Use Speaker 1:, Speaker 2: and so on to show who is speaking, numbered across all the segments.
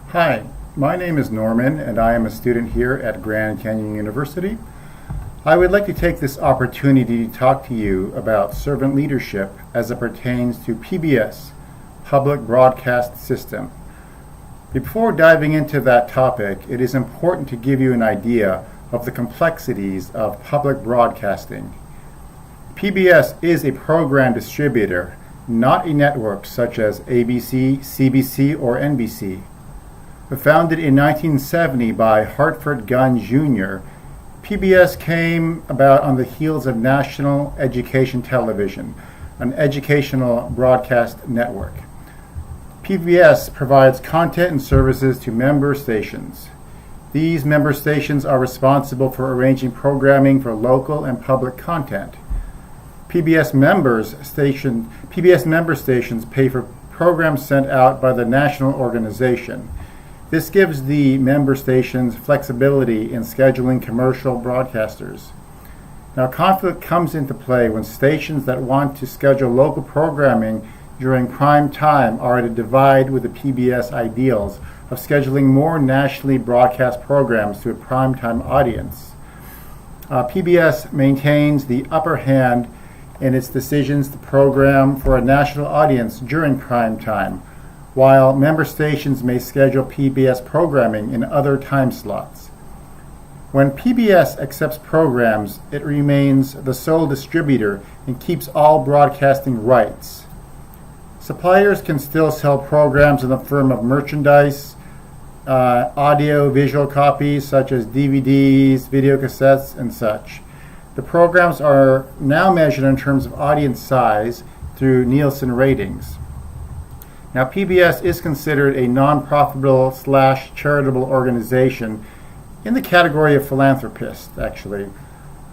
Speaker 1: Hi, my name is Norman and I am a student here at Grand Canyon University. I would like to take this opportunity to talk to you about servant leadership as it pertains to PBS, Public Broadcast System. Before diving into that topic, it is important to give you an idea of the complexities of public broadcasting. PBS is a program distributor, not a network such as ABC, CBC, or NBC. Founded in 1970 by Hartford Gunn Jr., PBS came about on the heels of National Education Television, an educational broadcast network. PBS provides content and services to member stations. These member stations are responsible for arranging programming for local and public content. PBS member stations pay for programs sent out by the national organization. This gives the member stations flexibility in scheduling commercial broadcasters. Now, conflict comes into play when stations that want to schedule local programming during prime time are at a divide with the PBS ideals of scheduling more nationally broadcast programs to a primetime audience. PBS maintains the upper hand in its decisions to program for a national audience during prime time, while member stations may schedule PBS programming in other time slots. When PBS accepts programs, it remains the sole distributor and keeps all broadcasting rights. Suppliers can still sell programs in the form of merchandise, audio-visual copies such as DVDs, video cassettes, and such. The programs are now measured in terms of audience size through Nielsen ratings. Now, PBS is considered a non-profitable/charitable organization in the category of philanthropist, actually.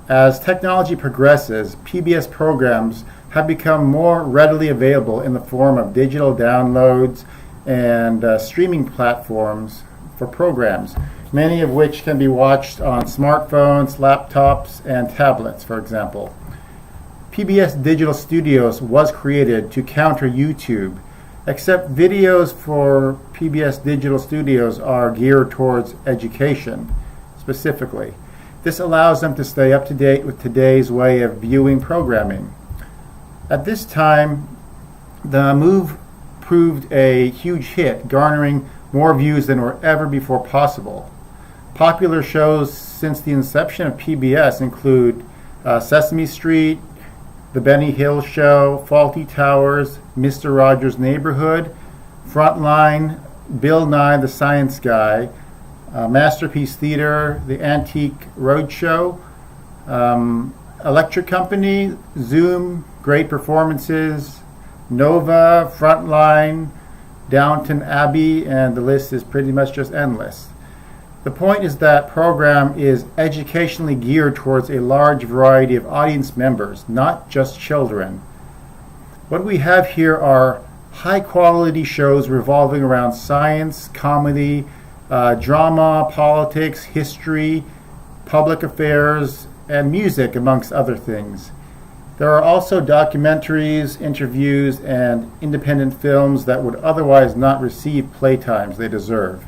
Speaker 1: As technology progresses, PBS programs have become more readily available in the form of digital downloads and streaming platforms for programs, many of which can be watched on smartphones, laptops, and tablets, for example. PBS Digital Studios was created to counter YouTube, except videos for PBS Digital Studios are geared towards education, specifically. This allows them to stay up to date with today's way of viewing programming. At this time, the move proved a huge hit, garnering more views than were ever before possible. Popular shows since the inception of PBS include Sesame Street, The Benny Hill Show, Fawlty Towers, Mr. Rogers' Neighborhood, Frontline, Bill Nye the Science Guy, Masterpiece Theater, The Antique Roadshow, Electric Company, Zoom, Great Performances, Nova, Frontline, Downton Abbey, and the list is pretty much just endless. The point is that program is educationally geared towards a large variety of audience members, not just children. What we have here are high-quality shows revolving around science, comedy, drama, politics, history, public affairs, and music, amongst other things. There are also documentaries, interviews, and independent films that would otherwise not receive playtimes they deserve.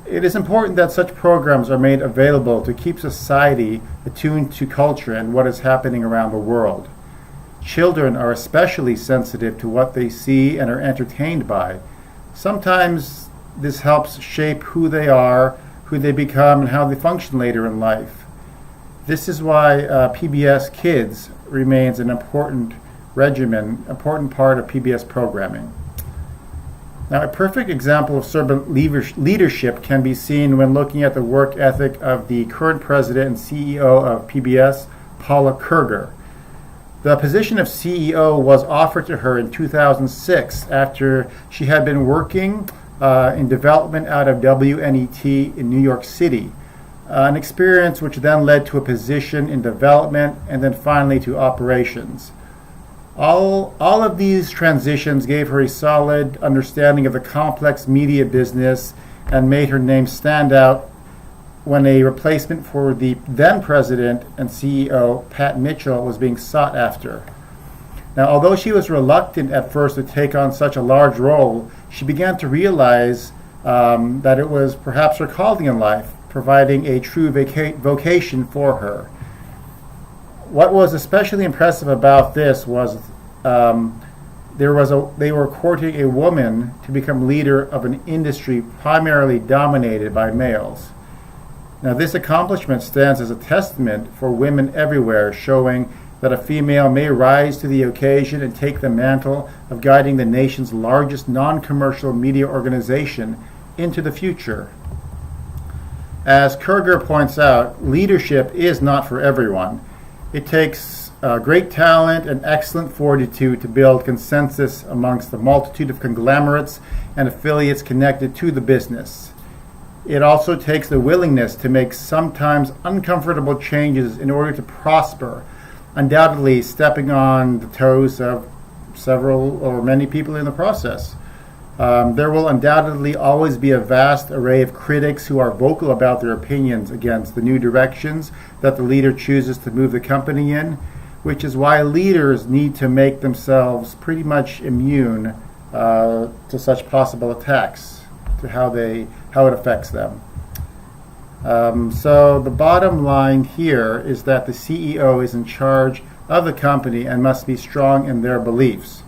Speaker 1: It is important that such programs are made available to keep society attuned to culture and what is happening around the world. Children are especially sensitive to what they see and are entertained by. Sometimes this helps shape who they are, who they become, and how they function later in life. This is why PBS Kids remains an important part of PBS programming. Now, a perfect example of servant leadership can be seen when looking at the work ethic of the current president and CEO of PBS, Paula Kerger. The position of CEO was offered to her in 2006 after she had been working in development out of WNET in New York City, an experience which then led to a position in development and then finally to operations. All of these transitions gave her a solid understanding of the complex media business and made her name stand out when a replacement for the then president and CEO, Pat Mitchell, was being sought after. Now, although she was reluctant at first to take on such a large role, she began to realize that it was perhaps her calling in life, providing a true vocation for her. What was especially impressive about this was they were courting a woman to become leader of an industry primarily dominated by males. Now, this accomplishment stands as a testament for women everywhere, showing that a female may rise to the occasion and take the mantle of guiding the nation's largest non-commercial media organization into the future. As Kerger points out, leadership is not for everyone. It takes great talent and excellent fortitude to build consensus amongst the multitude of conglomerates and affiliates connected to the business. It also takes the willingness to make sometimes uncomfortable changes in order to prosper, undoubtedly stepping on the toes of several or many people in the process. There will undoubtedly always be a vast array of critics who are vocal about their opinions against the new directions that the leader chooses to move the company in, which is why leaders need to make themselves pretty much immune to such possible attacks, to how it affects them. So the bottom line here is that the CEO is in charge of the company and must be strong in their beliefs.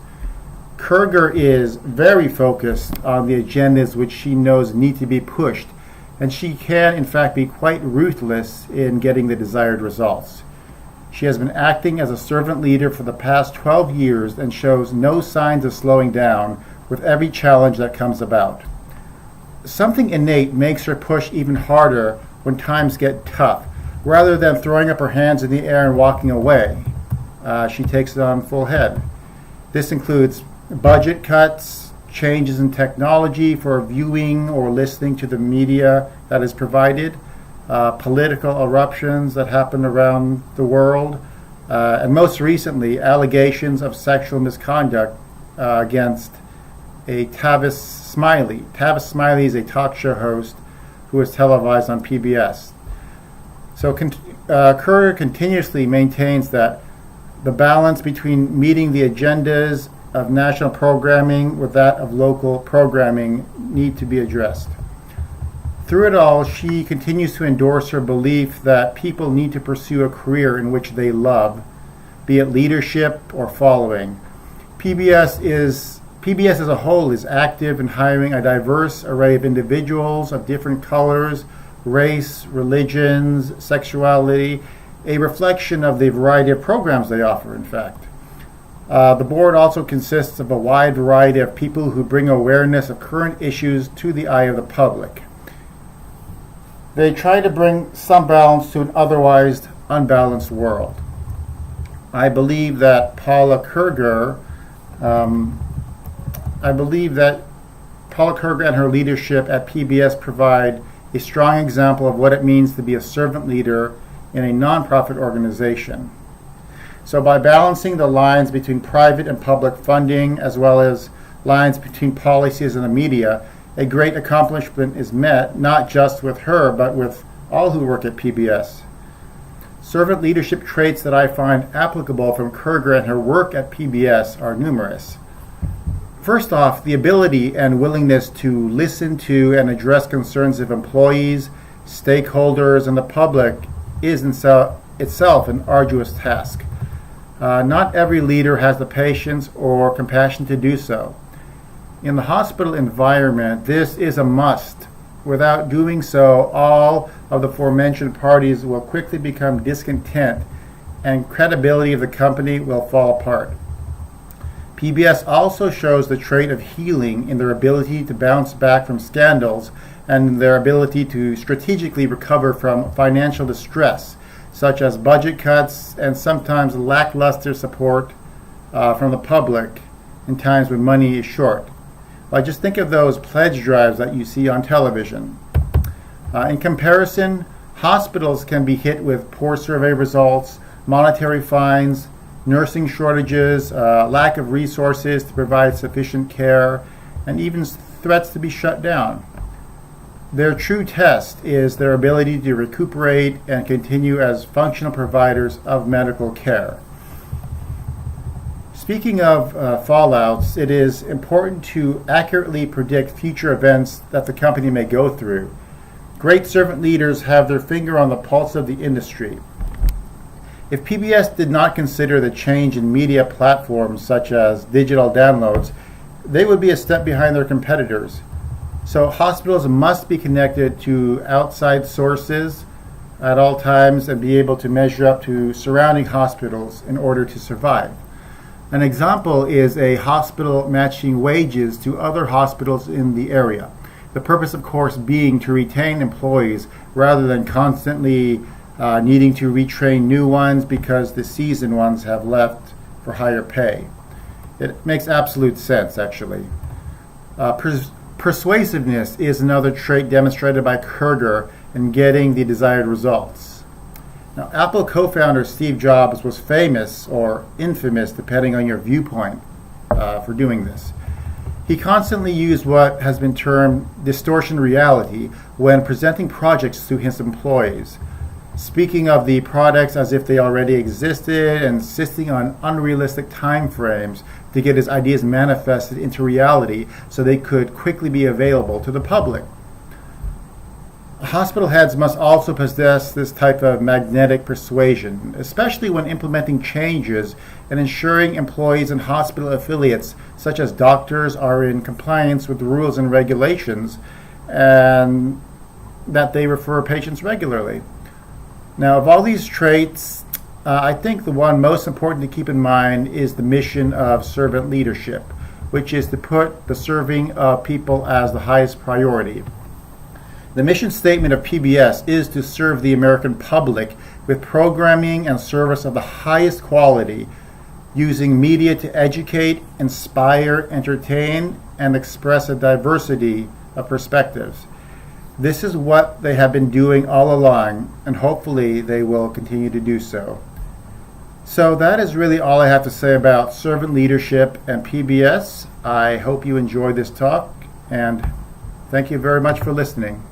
Speaker 1: Kerger is very focused on the agendas which she knows need to be pushed, and she can in fact be quite ruthless in getting the desired results. She has been acting as a servant leader for the past 12 years and shows no signs of slowing down with every challenge that comes about. Something innate makes her push even harder when times get tough. Rather than throwing up her hands in the air and walking away, she takes it on full head. This includes budget cuts, changes in technology for viewing or listening to the media that is provided, political eruptions that happen around the world, and most recently, allegations of sexual misconduct against a Tavis Smiley. Tavis Smiley is a talk show host who is televised on PBS. So Kerger continuously maintains that the balance between meeting the agendas of national programming with that of local programming need to be addressed. Through it all, she continues to endorse her belief that people need to pursue a career in which they love, be it leadership or following. PBS as a whole is active in hiring a diverse array of individuals of different colors, race, religions, sexuality, a reflection of the variety of programs they offer, in fact. The board also consists of a wide variety of people who bring awareness of current issues to the eye of the public. They try to bring some balance to an otherwise unbalanced world. I believe that Paula Kerger and her leadership at PBS provide a strong example of what it means to be a servant leader in a nonprofit organization. So by balancing the lines between private and public funding, as well as lines between policies and the media, a great accomplishment is met, not just with her, but with all who work at PBS. Servant leadership traits that I find applicable from Kerger and her work at PBS are numerous. First off, the ability and willingness to listen to and address concerns of employees, stakeholders, and the public is itself an arduous task. Not every leader has the patience or compassion to do so. In the hospital environment, this is a must. Without doing so, all of the aforementioned parties will quickly become discontent and credibility of the company will fall apart. PBS also shows the trait of healing in their ability to bounce back from scandals and their ability to strategically recover from financial distress, such as budget cuts and sometimes lackluster support from the public in times when money is short. Like just think of those pledge drives that you see on television. In comparison, hospitals can be hit with poor survey results, monetary fines, nursing shortages, lack of resources to provide sufficient care, and even threats to be shut down. Their true test is their ability to recuperate and continue as functional providers of medical care. Speaking of fallouts, it is important to accurately predict future events that the company may go through. Great servant leaders have their finger on the pulse of the industry. If PBS did not consider the change in media platforms such as digital downloads, they would be a step behind their competitors. So hospitals must be connected to outside sources at all times and be able to measure up to surrounding hospitals in order to survive. An example is a hospital matching wages to other hospitals in the area. The purpose, of course, being to retain employees rather than constantly needing to retrain new ones because the seasoned ones have left for higher pay. It makes absolute sense, actually. Persuasiveness is another trait demonstrated by Kerger in getting the desired results. Now, Apple co-founder Steve Jobs was famous or infamous, depending on your viewpoint, for doing this. He constantly used what has been termed distortion reality when presenting projects to his employees, speaking of the products as if they already existed and insisting on unrealistic time frames to get his ideas manifested into reality so they could quickly be available to the public. Hospital heads must also possess this type of magnetic persuasion, especially when implementing changes and ensuring employees and hospital affiliates, such as doctors, are in compliance with the rules and regulations and that they refer patients regularly. Now, of all these traits, I think the one most important to keep in mind is the mission of servant leadership, which is to put the serving of people as the highest priority. The mission statement of PBS is to serve the American public with programming and service of the highest quality, using media to educate, inspire, entertain, and express a diversity of perspectives. This is what they have been doing all along, and hopefully they will continue to do so. So that is really all I have to say about servant leadership and PBS. I hope you enjoyed this talk, and thank you very much for listening.